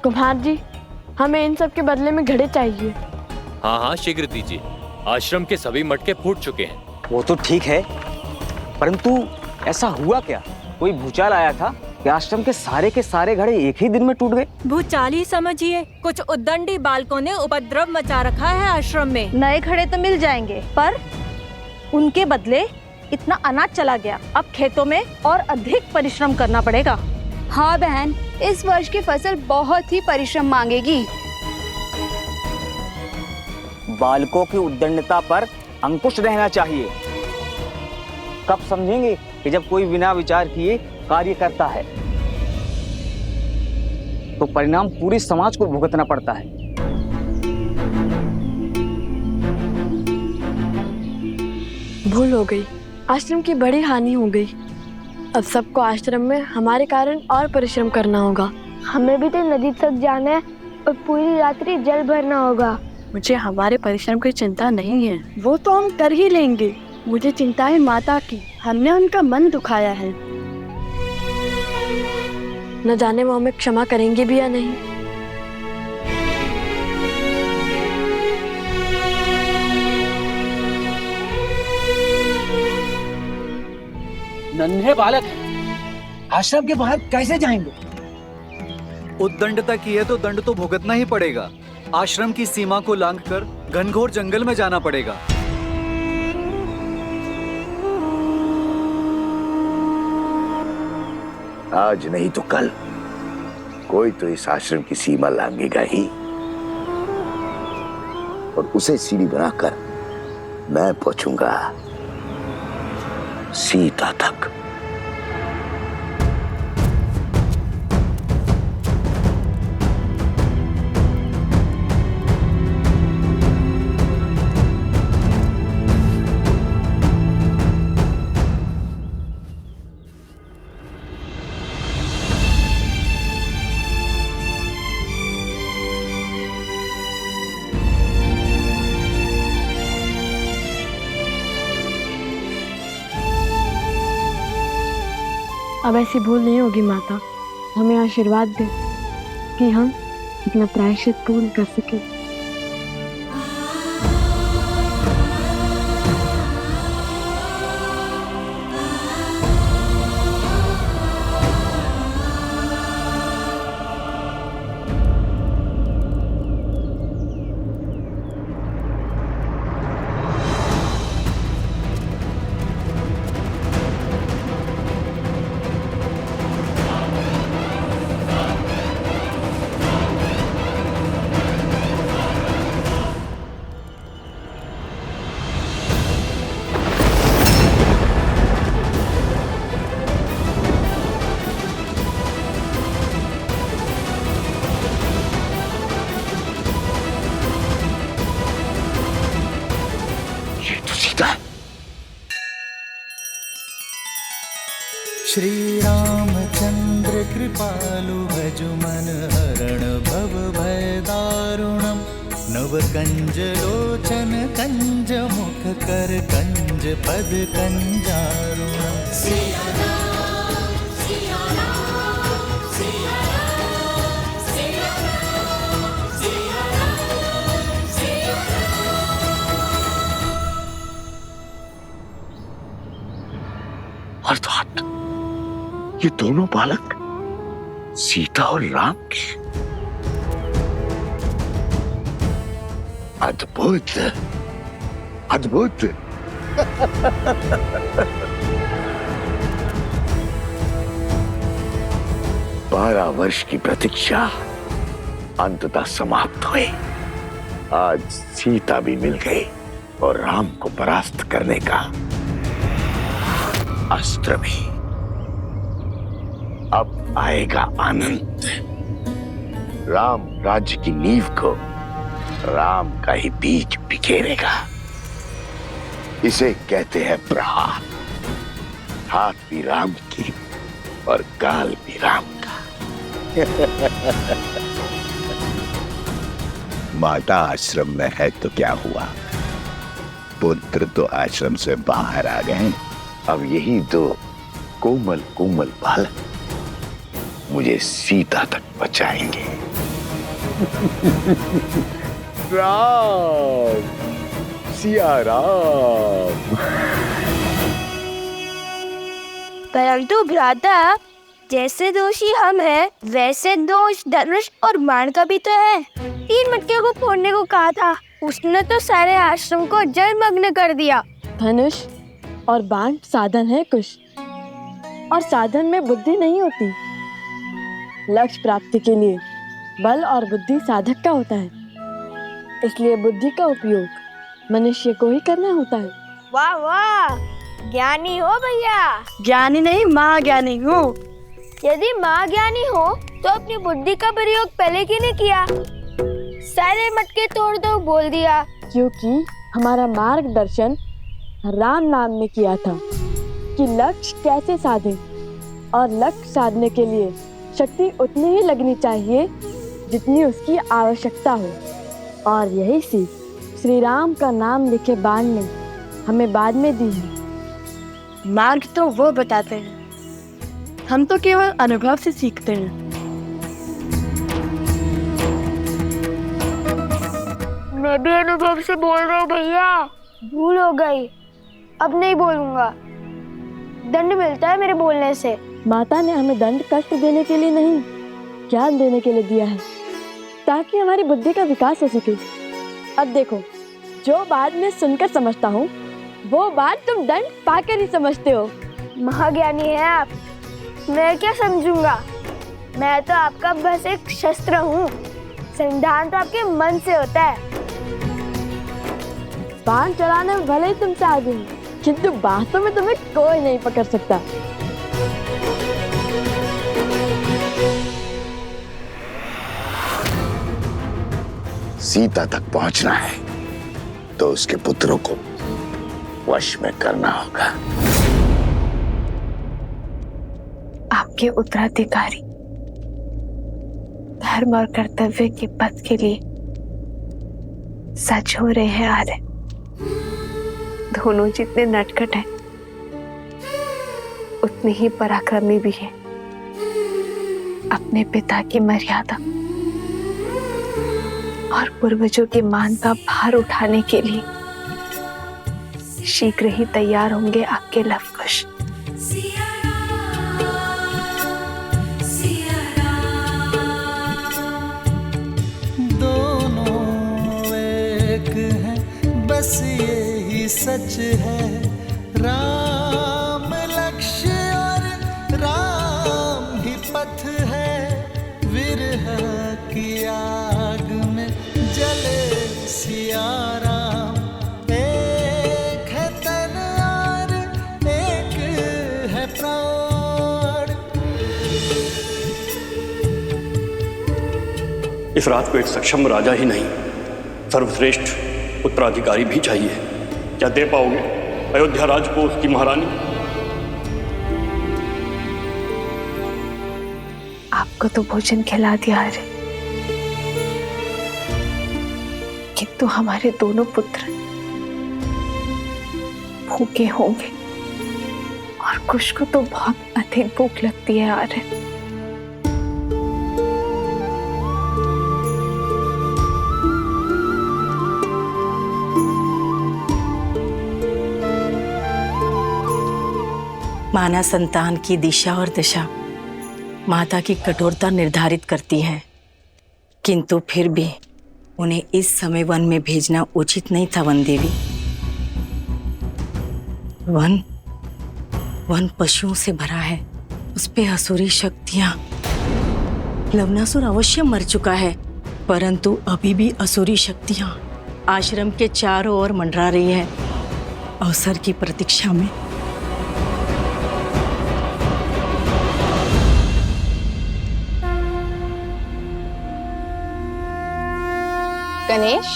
कुम्हार जी, हमें इन सब के बदले में घड़े चाहिए। हाँ हाँ, शीघ्र दीजिए। आश्रम के सभी मटके फूट चुके हैं। वो तो ठीक है, परंतु ऐसा हुआ क्या? कोई भूचाल आया था कि आश्रम के सारे घड़े एक ही दिन में टूट गए? भूचाल ही समझिए। कुछ उद्दंडी बालकों ने उपद्रव मचा रखा है आश्रम में। नए घड़े तो मिल जाएंगे, पर उनके बदले इतना अनाज चला गया। अब खेतों में और अधिक परिश्रम करना पड़ेगा। हाँ बहन, इस वर्ष की फसल बहुत ही परिश्रम मांगेगी। बालकों की उद्दंडता पर अंकुश रहना चाहिए। कब समझेंगे कि जब कोई बिना विचार किए कार्य करता है तो परिणाम पूरे समाज को भुगतना पड़ता है। भूल हो गई, आश्रम की बड़ी हानि हो गई। अब सबको आश्रम में हमारे कारण और परिश्रम करना होगा। हमें भी तो नदी तक जाना है और पूरी रात्रि जल भरना होगा। मुझे हमारे परिश्रम की चिंता नहीं है, वो तो हम कर ही लेंगे। मुझे चिंता है माता की, हमने उनका मन दुखाया है। न जाने वो हमें क्षमा करेंगे भी या नहीं। नन्हे बालक हैं, आश्रम के बाहर कैसे जाएंगे? उद्दंडता की है तो दंड तो भुगतना ही पड़ेगा। आश्रम की सीमा को लांघकर घनघोर जंगल में जाना पड़ेगा। आज नहीं तो कल कोई तो इस आश्रम की सीमा लांघेगा ही, और उसे सीढ़ी बनाकर मैं पहुंचूंगा सीता तक। अब ऐसी भूल नहीं होगी माता। हमें आशीर्वाद दे कि हम अपना प्रायश्चित पूर्ण कर सके। श्री रामचंद्र कृपालु भजु मन हरण भव भय दारुणम। नव कंज लोचन कंज मुख कर कंज पद कंजारुणम। अर्थात ये दोनों बालक सीता और राम के। अद्भुत, अद्भुत। 12 वर्ष की प्रतीक्षा अंततः समाप्त हुई। आज सीता भी मिल गई और राम को परास्त करने का अस्त्र भी। अब आएगा आनंद। राम राज्य की नींव को राम का ही बीज बिखेरेगा। इसे कहते हैं प्रहार। हाथ भी राम की और गाल भी राम का। माता आश्रम में है तो क्या हुआ, पुत्र तो आश्रम से बाहर आ गए। अब यही दो कोमल कोमल बालक मुझे सीता तक बचाएंगे। राम, सिया राम। परंतु भ्राता, जैसे दोषी हम हैं, वैसे दोष धनुष और बाण का भी तो है। 3 मटके को फोड़ने को कहा था, उसने तो सारे आश्रम को जलमग्न कर दिया। धनुष और बाण साधन है कुश, और साधन में बुद्धि नहीं होती। लक्ष्य प्राप्ति के लिए बल और बुद्धि साधक का होता है, इसलिए बुद्धि का उपयोग मनुष्य को ही करना होता है। वाह वाह, ज्ञानी हो भैया। ज्ञानी नहीं, महाज्ञानी हूँ। यदि महाज्ञानी हो तो अपनी बुद्धि का प्रयोग पहले क्यों नहीं किया? सारे मटके तोड़ दो बोल दिया। क्योंकि हमारा मार्गदर्शन राम नाम ने किया था कि लक्ष्य कैसे साधें, और लक्ष्य साधने के लिए शक्ति उतनी ही लगनी चाहिए जितनी उसकी आवश्यकता हो। और यही सीख श्री राम का नाम लिखे बाण ने हमें बाद में दी है। मार्ग तो वो बताते हैं, हम तो केवल अनुभव से सीखते हैं। मैं भी अनुभव से बोल रहा हूँ भैया। भूल हो गई, अब नहीं बोलूंगा। दंड मिलता है मेरे बोलने से। माता ने हमें दंड कष्ट देने के लिए नहीं, ज्ञान देने के लिए दिया है, ताकि हमारी बुद्धि का विकास हो सके। अब देखो, जो बात मैं सुनकर समझता हूँ वो बात तुम दंड पाकर ही समझते हो। महाज्ञानी है आप, मैं क्या समझूंगा? मैं तो आपका बस एक शस्त्र हूँ। संधान तो आपके मन से होता है। बाण चलाने में भले ही तुमसे आगे हूँ, किंतु बातों में तुम्हें कोई नहीं पकड़ सकता। सीता तक पहुंचना है तो उसके पुत्रों को वश में करना होगा। आपके उत्तराधिकारी धर्म और कर्तव्य के पथ के लिए सच हो रहे हैं आर्य। दोनों जितने नटखट हैं उतने ही पराक्रमी भी हैं। अपने पिता की मर्यादा और पूर्वजों के मान का भार उठाने के लिए शीघ्र ही तैयार होंगे आपके लवकुश। दोनों एक हैं, बस यही सच है। राम लक्ष्य और राम ही पथ है। विरह की आग में जले सिया राम। एक है तन और एक है प्राण। इस रात को एक सक्षम राजा ही नहीं, सर्वश्रेष्ठ उत्तराधिकारी भी चाहिए। क्या दे पाओगे अयोध्या राज को उसकी महारानी? आपको तो भोजन खिला दिया है, किंतु हमारे दोनों पुत्र भूखे होंगे, और कुश को तो बहुत अधिक भूख लगती है आर्य। माना संतान की दिशा और दशा माता की कठोरता निर्धारित करती है, किंतु फिर भी उन्हें इस समय वन में भेजना उचित नहीं था। वन देवी, वन पशुओं से भरा है, उस पे असुरी शक्तियां। लवनासुर अवश्य मर चुका है, परंतु अभी भी असुरी शक्तियां आश्रम के चारों ओर मंडरा रही है, अवसर की प्रतीक्षा में। गणेश,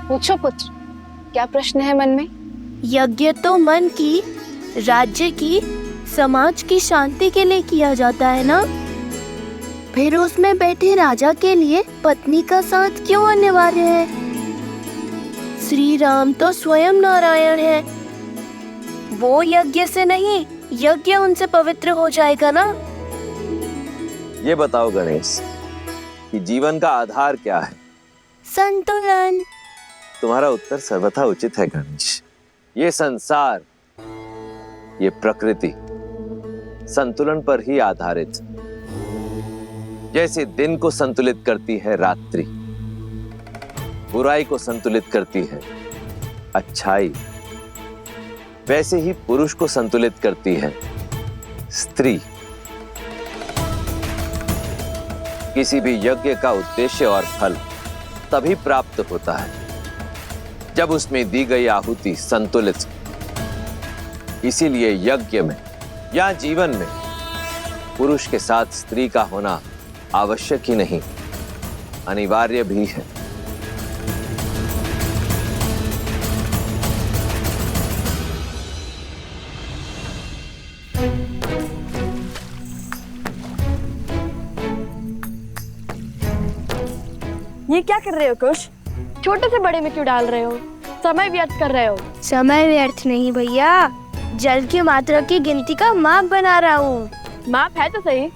पूछो पुत्र, क्या प्रश्न है मन में? यज्ञ तो मन की, राज्य की, समाज की शांति के लिए किया जाता है ना? फिर उसमें बैठे राजा के लिए पत्नी का साथ क्यों अनिवार्य है? श्री राम तो स्वयं नारायण है, वो यज्ञ से नहीं, यज्ञ उनसे पवित्र हो जाएगा ना? ये बताओ गणेश, कि जीवन का आधार क्या है? संतुलन। तुम्हारा उत्तर सर्वथा उचित है गणेश। ये संसार, ये प्रकृति संतुलन पर ही आधारित। जैसे दिन को संतुलित करती है रात्रि, बुराई को संतुलित करती है अच्छाई, वैसे ही पुरुष को संतुलित करती है स्त्री। किसी भी यज्ञ का उद्देश्य और फल तभी प्राप्त होता है जब उसमें दी गई आहुति संतुलित। इसीलिए यज्ञ में या जीवन में पुरुष के साथ स्त्री का होना आवश्यक ही नहीं, अनिवार्य भी है। ये क्या कर रहे हो कुश? छोटे से बड़े में क्यों डाल रहे हो? समय व्यर्थ कर रहे हो। समय व्यर्थ नहीं भैया, जल की मात्रा की गिनती का माप बना रहा हूँ। माप है तो सही।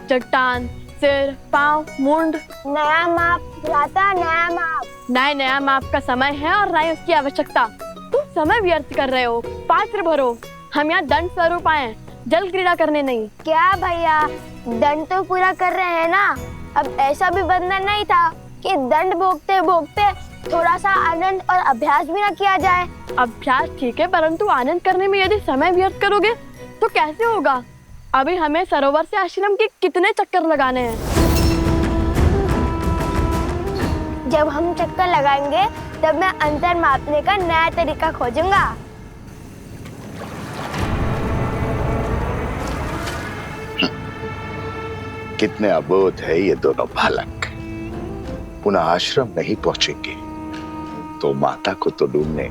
चट्टान, सिर, पाँव, मुंड। नया माप भ्राता, नया माप। नया माप का समय है और नई उसकी आवश्यकता। तुम समय व्यर्थ कर रहे हो। पात्र भरो। हम यहाँ दंड स्वरूप आए, जल क्रीड़ा करने नहीं। क्या भैया, दंड तो पूरा कर रहे हैं ना। अब ऐसा भी बंधन नहीं था कि दंड भोगते भोगते थोड़ा सा आनंद और अभ्यास भी ना किया जाए। अभ्यास ठीक है, परंतु आनंद करने में यदि समय व्यर्थ करोगे तो कैसे होगा? अभी हमें सरोवर से आश्रम के कितने चक्कर लगाने हैं। जब हम चक्कर लगाएंगे तब मैं अंतर मापने का नया तरीका खोजूंगा। कितने अबोध है ये दोनों बालक। पुनः आश्रम नहीं पहुंचेंगे तो माता को तो ढूंढने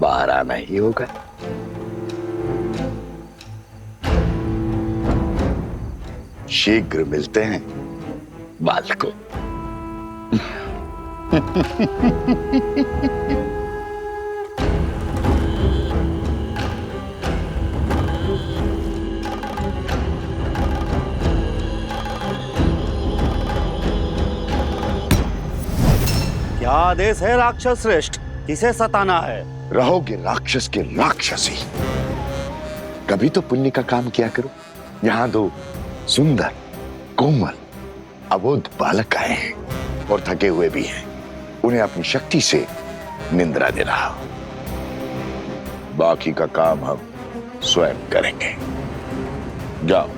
बाहर आना ही होगा। शीघ्र मिलते हैं बालकों। क्या आदेश है राक्षस श्रेष्ठ? किसे सताना है? रहोगे राक्षस के राक्षसी। कभी तो पुण्य का काम किया करो। यहाँ दो सुंदर कोमल अबोध बालक आए हैं और थके हुए भी हैं। उन्हें अपनी शक्ति से निंद्रा दे रहा हूं। बाकी का काम हम स्वयं करेंगे। जाओ।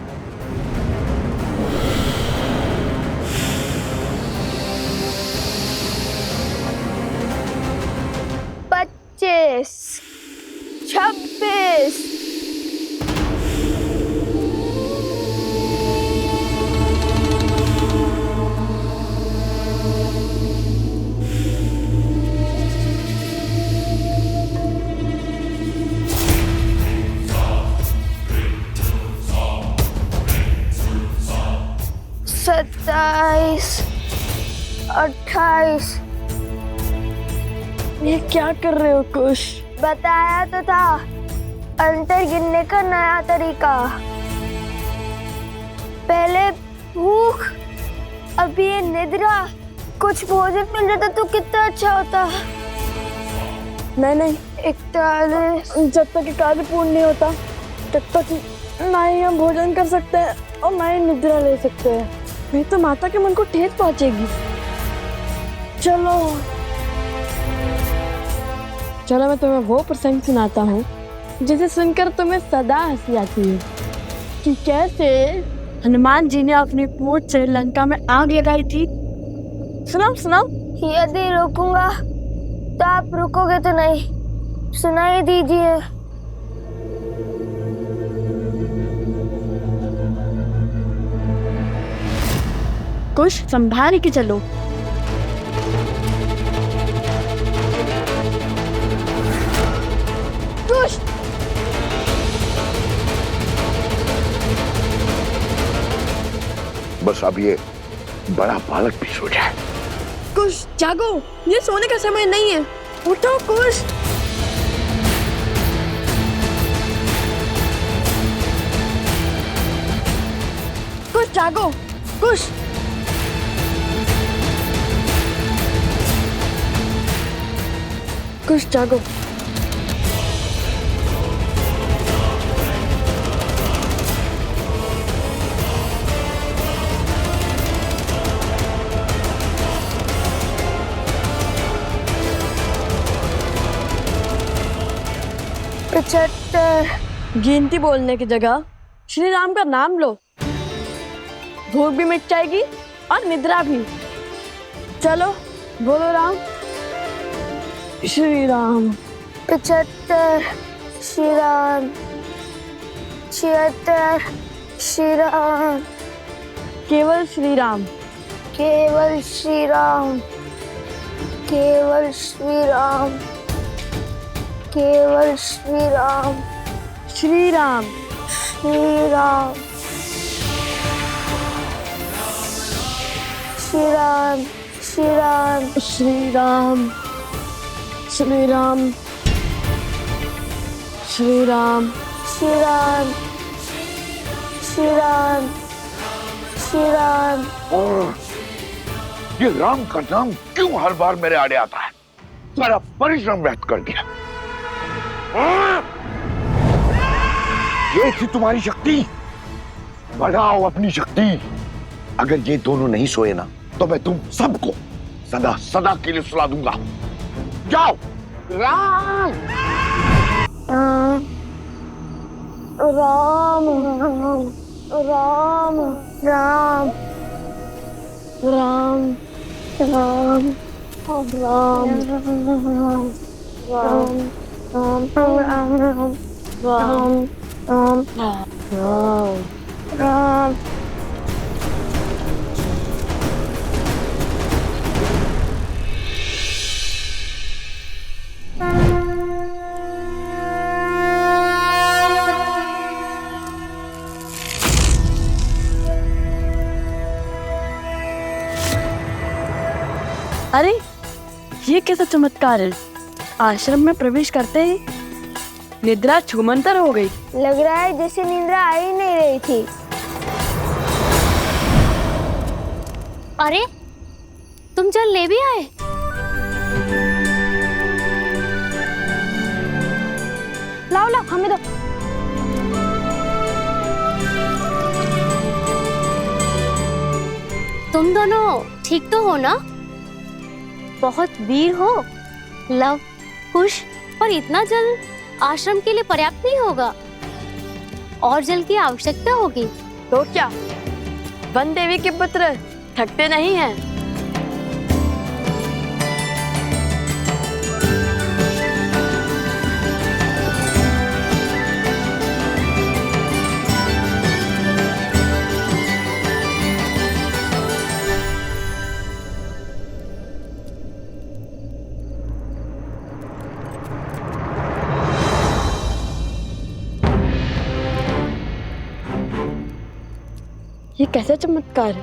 पच्चीस, 26, सत्ताईस, 28। ये क्या कर रहे हो कुश? बताया तो था, अंतर गिनने का नया तरीका। पहले भूख, अभी ये निद्रा। कुछ भोजन मिल जाता तो कितना अच्छा होता। नहीं, 41। जब तक ये कार्य पूर्ण नहीं होता तब तक ना ही हम भोजन कर सकते हैं और ना ही निद्रा ले सकते हैं। नहीं तो माता के मन को ठेस पहुंचेगी। चलो मैं तुम्हें वो प्रसंग सुनाता हूँ जिसे सुनकर तुम्हें सदा हंसी आती है कि कैसे हनुमान जी ने अपनी पूंछ से लंका में आग लगाई थी। सुनाओ। यदि रोकूंगा तो आप रुकोगे तो नहीं। सुनाई दीजिए। कुछ संभाल के चलो। कुश, बस अब ये बड़ा बालक भी सो जाए। कुश जागो, ये सोने का समय नहीं है। उठो कुश। कुश जागो, कुश। कुछ जागो। गिनती बोलने की जगह श्री राम का नाम लो। भूख भी मिट जाएगी और निद्रा भी। चलो बोलो राम। श्री राम। 75 श्री राम। 76 श्री राम। केवल श्री राम। केवल श्री राम। केवल श्री राम। केवल श्री राम। श्री राम। श्री राम। श्री राम। श्री राम। श्री राम। श्री राम। श्री राम। श्री राम। श्री राम। श्री राम। और ये राम का नाम क्यों हर बार मेरे आड़े आता है? सारा परिश्रम व्यर्थ कर दिया। ये थी तुम्हारी शक्ति। बढ़ाओ अपनी शक्ति। अगर ये दोनों नहीं सोए ना तो मैं तुम सबको सदा सदा के लिए सुला दूंगा। जाओ। राम राम राम राम राम राम राम राम राम। अरे ये कैसा चमत्कार है? आश्रम में प्रवेश करते ही निद्रा छूमंतर हो गई। लग रहा है जैसे निद्रा आ ही नहीं रही थी। अरे तुम जल ले भी आए? लाओ लाओ हमें दो। तुम दोनों ठीक तो हो ना? बहुत वीर हो। लव, कुश, पर इतना जल आश्रम के लिए पर्याप्त नहीं होगा। और जल की आवश्यकता होगी। तो क्या वन देवी के पुत्र थकते नहीं हैं? ये कैसा चमत्कार है?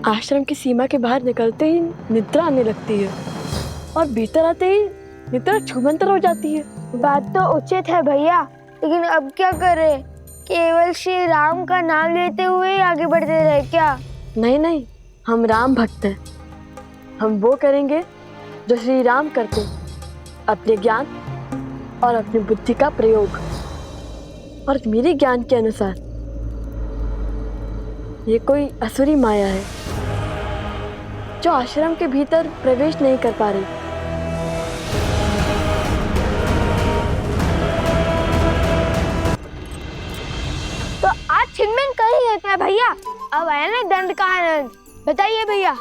आश्रम की सीमा के बाहर निकलते ही निद्रा आने लगती है और भीतर आते ही निद्रा छूमंतर हो जाती है। बात तो उचित है भैया, लेकिन अब क्या करें? केवल श्री राम का नाम लेते हुए आगे बढ़ते रहे क्या? नहीं नहीं, हम राम भक्त हैं। हम वो करेंगे जो श्री राम करते, अपने ज्ञान और अपनी बुद्धि का प्रयोग। और मेरे ज्ञान के अनुसार ये कोई असुरी माया है जो आश्रम के भीतर प्रवेश नहीं कर पा रही। तो आज छिनमिन कर ही लेते हैं भैया। अब आया ना दंड का आनंद। बताइए भैया,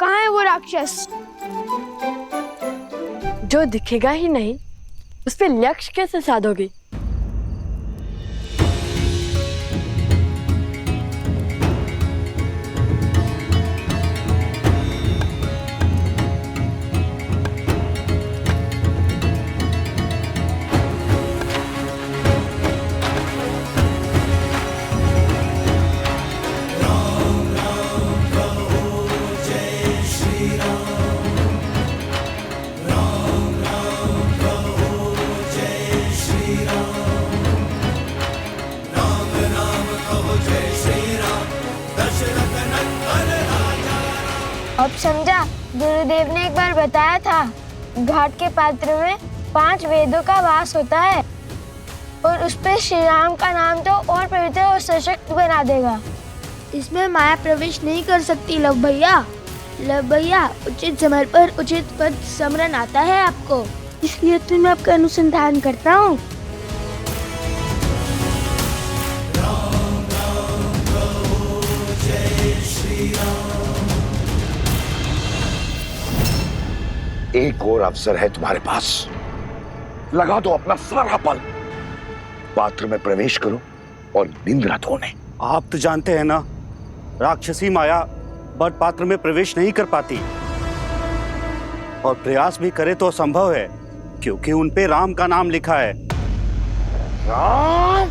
कहाँ है वो राक्षस? जो दिखेगा ही नहीं उस पे लक्ष्य कैसे साधोगे? अब समझा, गुरुदेव ने एक बार बताया था घाट के पात्र में 5 वेदों का वास होता है और उस पे श्री राम का नाम तो और पवित्र और सशक्त बना देगा। इसमें माया प्रवेश नहीं कर सकती लव भैया। लव भैया, उचित समय पर उचित पद स्मरण आता है आपको, इसलिए तो मैं आपका अनुसंधान करता हूँ। एक और अवसर है तुम्हारे पास, लगा दो अपना सारा बल, पात्र में प्रवेश करो और निंद्रा धोने। आप तो जानते हैं ना, राक्षसी माया वर पात्र में प्रवेश नहीं कर पाती और प्रयास भी करे तो असंभव है, क्योंकि उन पे राम का नाम लिखा है। राम